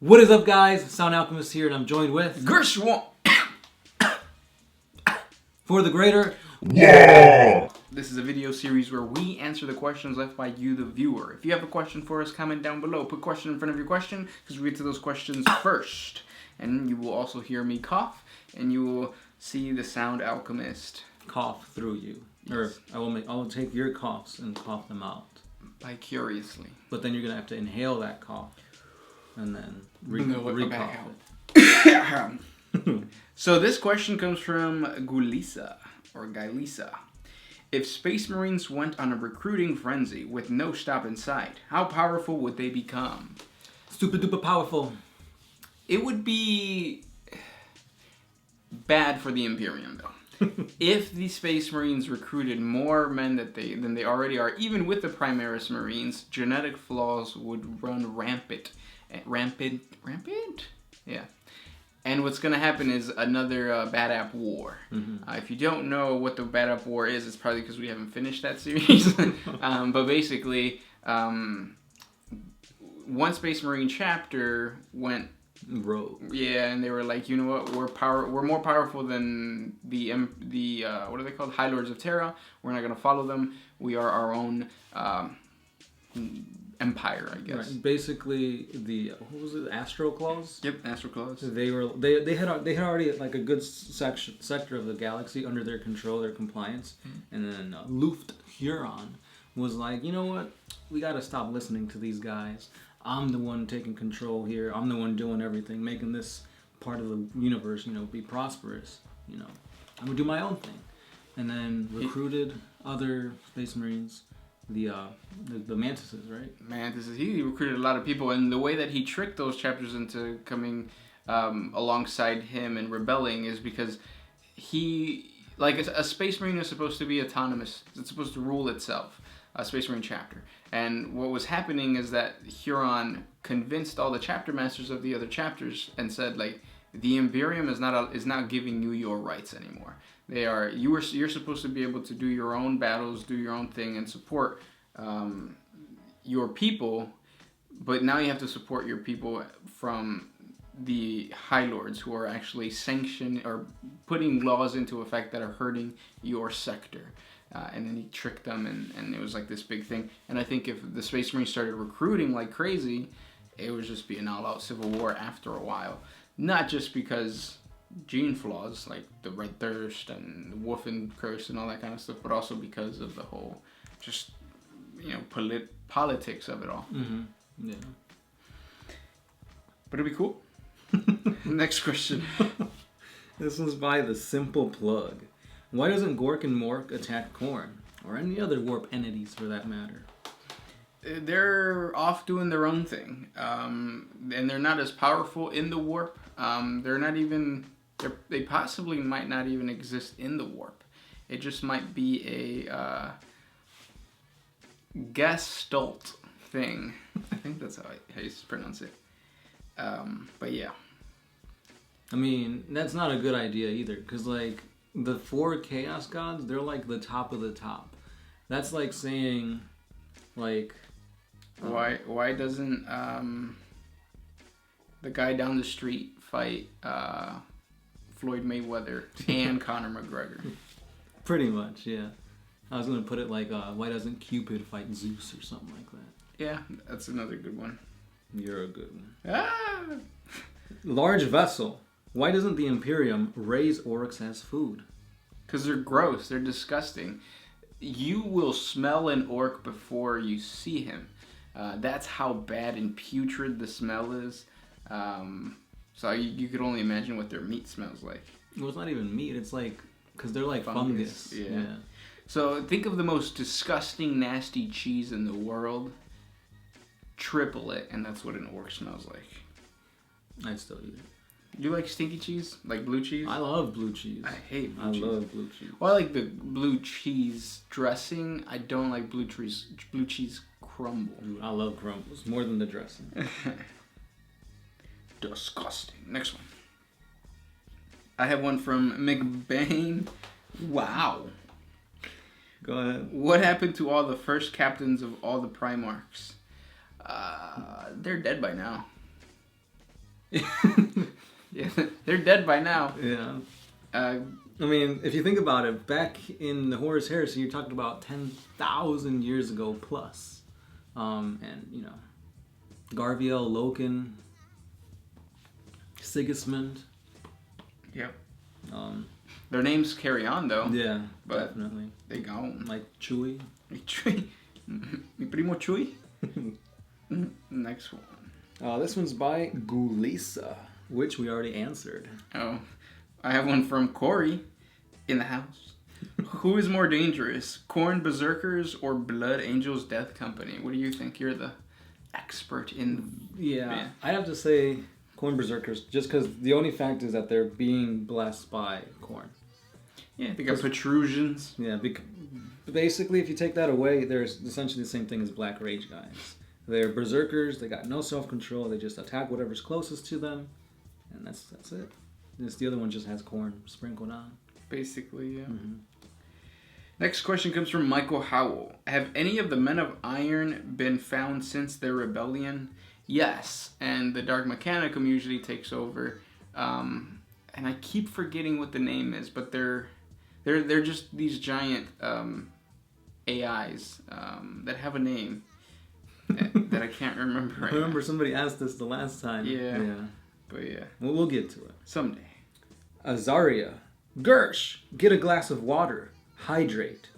What is up, guys? Sound Alchemist here, and I'm joined with Gershwin for the greater WAAAGH. This is a video series where we answer the questions left by you, the viewer. If you have a question for us, comment down below. Put question in front of your question, because we get to those questions first. And you will also hear me cough, and you will see the Sound Alchemist cough through you. Yes. Or I will take your coughs and cough them out. Vicariously. But then you're gonna have to inhale that cough and then re-cough it. So this question comes from Gulisa, or Gailisa. If Space Marines went on a recruiting frenzy with no stop in sight, how powerful would they become? Stupid duper powerful. It would be bad for the Imperium, though. If the Space Marines recruited more men than they already are, even with the Primaris Marines, genetic flaws would run rampant. Rampant? Yeah. And what's going to happen is another Bad App War. Mm-hmm. If you don't know what the Bad App War is, it's probably because we haven't finished that series. But basically, one Space Marine chapter went rogue. Yeah, and they were like, you know what? We're more powerful than the what are they called? High Lords of Terra. We're not going to follow them. We are our own empire, I guess. Right. Basically, what was it? Astro Claws. Yep, Astro Claws. They had already like a good sector of the galaxy under their control, their compliance, and then Luft Huron was like, you know what? We got to stop listening to these guys. I'm the one taking control here. I'm the one doing everything, making this part of the universe, be prosperous. I'm gonna do my own thing, and then recruited other Space Marines. The Mantises, right? Mantises. He recruited a lot of people, and the way that he tricked those chapters into coming alongside him and rebelling is because a Space Marine is supposed to be autonomous. It's supposed to rule itself. A Space Marine chapter. And what was happening is that Huron convinced all the chapter masters of the other chapters and said, like, the Imperium is not giving you your rights anymore. You're supposed to be able to do your own battles, do your own thing, and support your people, but now you have to support your people from the High Lords, who are actually sanctioning or putting laws into effect that are hurting your sector. And then he tricked them, and it was like this big thing. And I think if the Space Marines started recruiting like crazy, it would just be an all-out civil war after a while. Not just because gene flaws, like the Red Thirst and the Wolfen Curse and all that kind of stuff, but also because of the whole, just, politics of it all. Mm-hmm. Yeah. But it'd be cool. Next question. This was by The Simple Plug. Why doesn't Gork and Mork attack Khorne? Or any other warp entities, for that matter? They're off doing their own thing. And they're not as powerful in the warp. They possibly might not even exist in the warp. It just might be a gestalt thing. I think that's how you pronounce it. But yeah. I mean, that's not a good idea either, because, the 4 Chaos Gods, they're like the top of the top. That's like saying, why doesn't the guy down the street fight Floyd Mayweather and Conor McGregor? Pretty much, yeah. I was gonna put it like, why doesn't Cupid fight Zeus or something like that? Yeah, that's another good one. You're a good one. Ah! Large vessel. Why doesn't the Imperium raise orcs as food? Because they're gross. They're disgusting. You will smell an orc before you see him. That's how bad and putrid the smell is. So you could only imagine what their meat smells like. Well, it's not even meat. It's because they're like fungus. Yeah. So think of the most disgusting, nasty cheese in the world. Triple it, and that's what an orc smells like. I'd still eat it. You like stinky cheese? Like blue cheese? I love blue cheese. I hate blue cheese. I love blue cheese. Well, I like the blue cheese dressing. I don't like blue cheese crumble. Dude, I love crumbles more than the dressing. Disgusting. Next one. I have one from McBain. Wow. Go ahead. What happened to all the first captains of all the Primarchs? They're dead by now. Yeah, they're dead by now. Yeah. Uh, I mean, if you think about it, back in the Horus Heresy, you're talking about 10,000 years ago plus. And, you know, Garviel, Loken, Sigismund. Yep. Um, Their names carry on, though. yeah, But definitely. they gone. Like Chewie. Mi primo Chuy. Next one. This one's by Gulisa, which we already answered. Oh, I have one from Corey in the house. Who is more dangerous, Khorne Berserkers or Blood Angels Death Company? What do you think? You're the expert in... Yeah, I'd have to say Khorne Berserkers, just because the only fact is that they're being blessed by Khorne. Yeah, they got protrusions. Yeah, basically, if you take that away, they're essentially the same thing as Black Rage guys. They're berserkers. They got no self-control. They just attack whatever's closest to them, and that's it. The other one just has Khorne sprinkled on. Basically, yeah. Mm-hmm. Next question comes from Michael Howell. Have any of the Men of Iron been found since their rebellion? Yes, and the Dark Mechanicum usually takes over. And I keep forgetting what the name is, but they're just these giant AIs that have a name that I can't remember right I remember now. somebody asked this the last time. Yeah. Yeah. But yeah. We'll get to it. Someday. Azaria. Gersh, get a glass of water. Hydrate.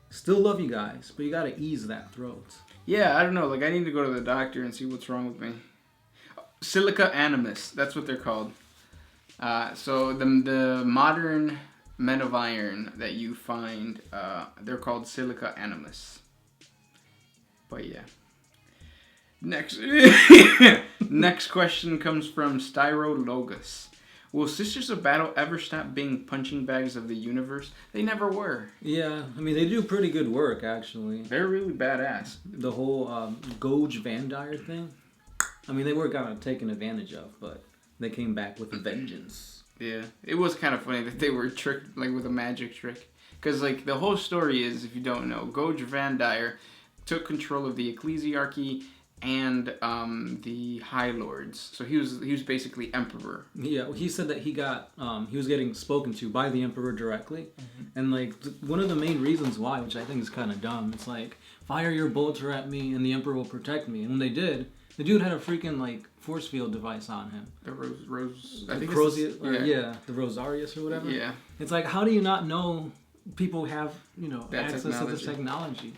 Still love you guys, but you gotta ease that throat. Yeah, I don't know. Like, I need to go to the doctor and see what's wrong with me. Silica Animus. That's what they're called. So the modern Men of Iron that you find, they're called Silica Animus. But yeah. Next question comes from Styro Logus. Will Sisters of Battle ever stop being punching bags of the universe? They never were. Yeah, I mean, they do pretty good work, actually. They're really badass. The whole Gouge Vandire thing, I mean, they were kind of taken advantage of, but they came back with a vengeance. Yeah, it was kind of funny that they were tricked, like, with a magic trick. Because, like, the whole story is, if you don't know, Gouge Vandire took control of the Ecclesiarchy and the High Lords. So he was basically emperor. Yeah, he said that he was getting spoken to by the emperor directly, and like one of the main reasons why, which I think is kind of dumb, it's like fire your bolter at me and the emperor will protect me. And when they did, the dude had a freaking like force field device on him. The Rose. I think the Rosarius or whatever. Yeah. It's like, how do you not know people have that access to this technology?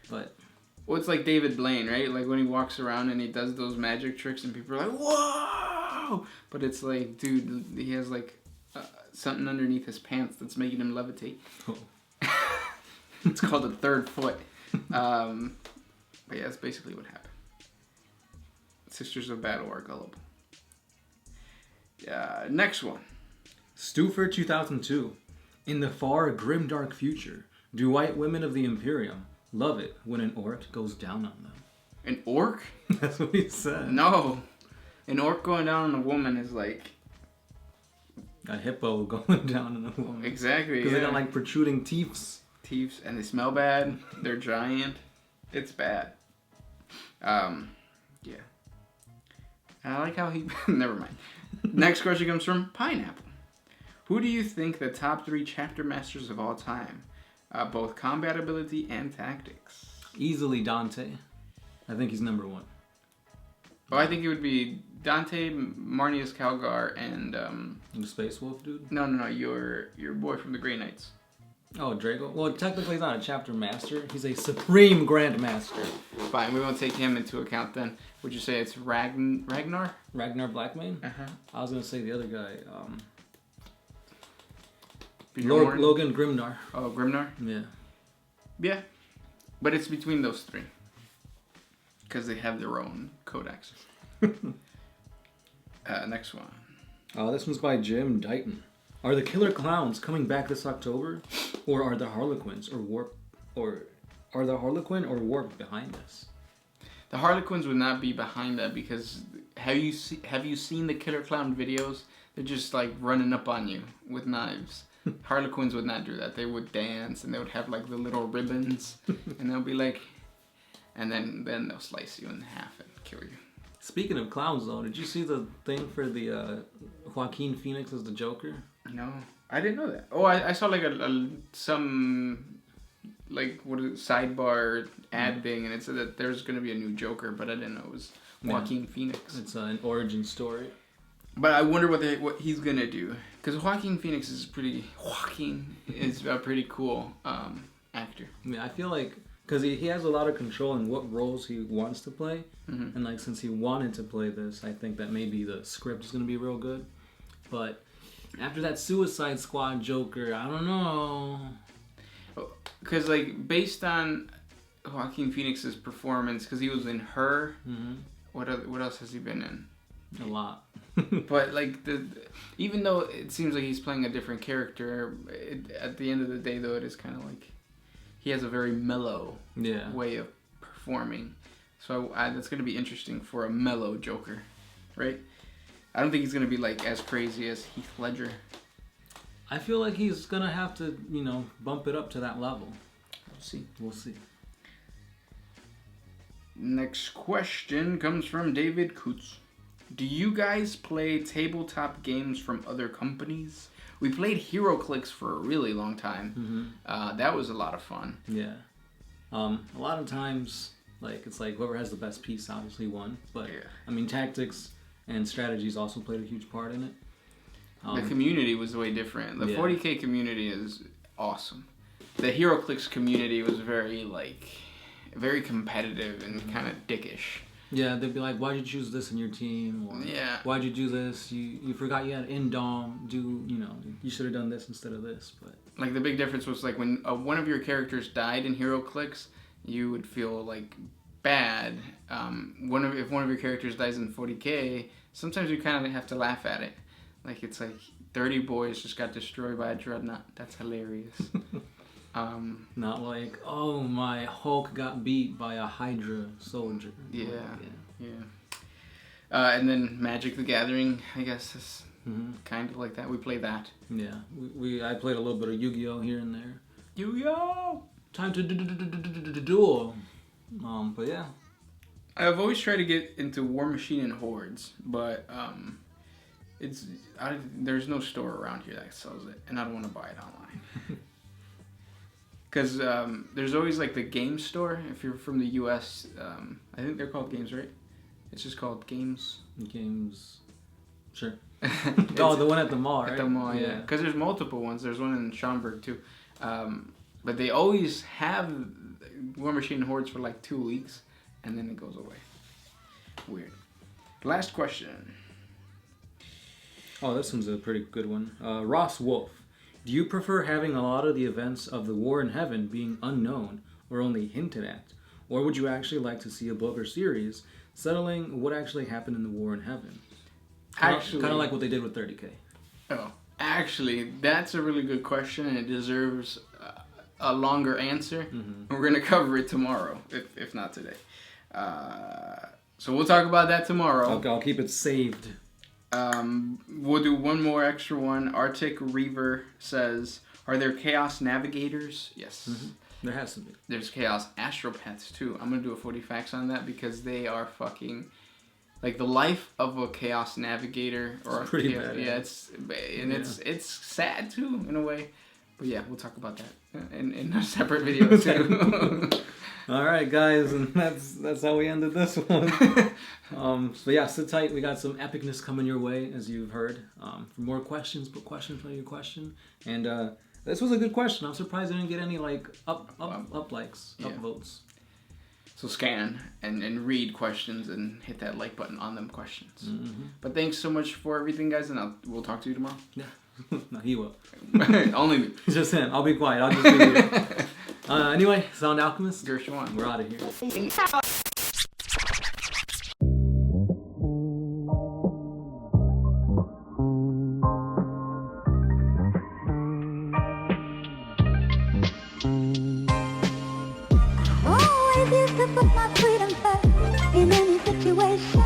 But. Well, it's like David Blaine, right? Like when he walks around and he does those magic tricks and people are like, whoa! But it's like, dude, he has like something underneath his pants that's making him levitate. Oh. It's called a third foot. But yeah, that's basically what happened. Sisters of Battle are gullible. Next one. Stufer 2002. In the far grimdark future, do white women of the Imperium love it when an orc goes down on them? An orc? That's what he said. No. An orc going down on a woman is like... A hippo going down on a woman. Exactly, Because they got like protruding teeth. Teeth, and they smell bad. They're giant. It's bad. Yeah. I like how he... Never mind. Next question comes from Pineapple. Who do you think the top 3 chapter masters of all time? Both combat ability and tactics. Easily Dante. I think he's number 1. Oh, I think it would be Dante, Marnius Calgar, and... The Space Wolf dude? No. Your boy from the Grey Knights. Oh, Draco? Well, technically he's not a chapter master. He's a supreme grandmaster. Fine, we won't take him into account then. Would you say it's Ragnar? Ragnar Blackmane? Uh-huh. I was going to say the other guy. Bjorn? Logan Grimnar. Oh, Grimnar? Yeah. Yeah. But it's between those 3. Because they have their own codex. Next one. This one's by Jim Dighton. Are the Killer Clowns coming back this October? Or are the Harlequins are the Harlequin or Warp behind this? The Harlequins would not be behind that because have you seen the Killer Clown videos? They're just like running up on you with knives. Harlequins would not do that. They would dance and they would have like the little ribbons and they'll be like, and then they'll slice you in half and kill you. Speaking of clowns, though, did you see the thing for the Joaquin Phoenix as the Joker? No, I didn't know that. Oh, I saw like some like what is it, sidebar ad thing, and it said that there's gonna be a new Joker, but I didn't know it was Joaquin Phoenix. It's an origin story. But I wonder what he's gonna do, because Joaquin Phoenix is a pretty cool actor. I mean, I feel like because he has a lot of control in what roles he wants to play, and like since he wanted to play this, I think that maybe the script is gonna be real good. But after that Suicide Squad Joker, I don't know. Because like based on Joaquin Phoenix's performance, because he was in Her. What else has he been in? A lot. But like even though it seems like he's playing a different character, at the end of the day though, it is kind of like he has a very mellow way of performing. So that's going to be interesting for a mellow Joker, right? I don't think he's going to be like as crazy as Heath Ledger. I feel like he's going to have to, bump it up to that level. We'll see. Next question comes from David Kutz. Do you guys play tabletop games from other companies? We played HeroClix for a really long time. That was a lot of fun. Yeah. A lot of times, it's like whoever has the best piece obviously won. But, I mean, tactics and strategies also played a huge part in it. The community was way different. The 40K community is awesome. The HeroClix community was very competitive and kind of dickish. Yeah, they'd be like, why'd you choose this in your team? Or, why'd you do this? You forgot you had Indom. You should have done this instead of this. But like the big difference was like when one of your characters died in HeroClix, you would feel like bad. If one of your characters dies in 40K, sometimes you kind of have to laugh at it. Like it's like 30 boys just got destroyed by a dreadnought. That's hilarious. Not like, oh, my Hulk got beat by a Hydra soldier. Yeah. And then Magic the Gathering, I guess, is kind of like that. We play that. Yeah. I played a little bit of Yu-Gi-Oh! Here and there. Yu-Gi-Oh! Time to duel. But yeah. I've always tried to get into War Machine and Hordes, but there's no store around here that sells it, and I don't want to buy it online. Because there's always like the game store. If you're from the U.S., I think they're called Games, right? It's just called Games. Games. Sure. The one at the mall, right? At the mall, yeah. Because there's multiple ones. There's one in Schaumburg too. But they always have War Machine and Hordes for like 2 weeks, and then it goes away. Weird. Last question. Oh, this one's a pretty good one. Ross Wolf. Do you prefer having a lot of the events of the War in Heaven being unknown or only hinted at? Or would you actually like to see a book or series settling what actually happened in the War in Heaven? Kind of like what they did with 30K. Oh, actually, that's a really good question, and it deserves a longer answer. We're going to cover it tomorrow, if not today. So we'll talk about that tomorrow. I'll keep it saved. We'll do one more extra one. Arctic Reaver says, are there Chaos Navigators? Yes. There has to be. There's Chaos Astropaths too. I'm going to do a 40 facts on that because they are fucking... Like the life of a Chaos Navigator. Or it's pretty bad. Yeah, it's sad too in a way. But yeah, we'll talk about that in a separate video too. All right, guys, and that's how we ended this one. So yeah, sit tight. We got some epicness coming your way, as you've heard. For more questions, put questions on your question. And this was a good question. I'm surprised I didn't get any up votes. So scan and read questions and hit that like button on them questions. But thanks so much for everything, guys, and we'll talk to you tomorrow. Yeah. No, he will. Only me. Just him. I'll be quiet. I'll just be here. Anyway, Sound Alchemist. Gershon. We're out of here. Always used to put my freedom first in any situation.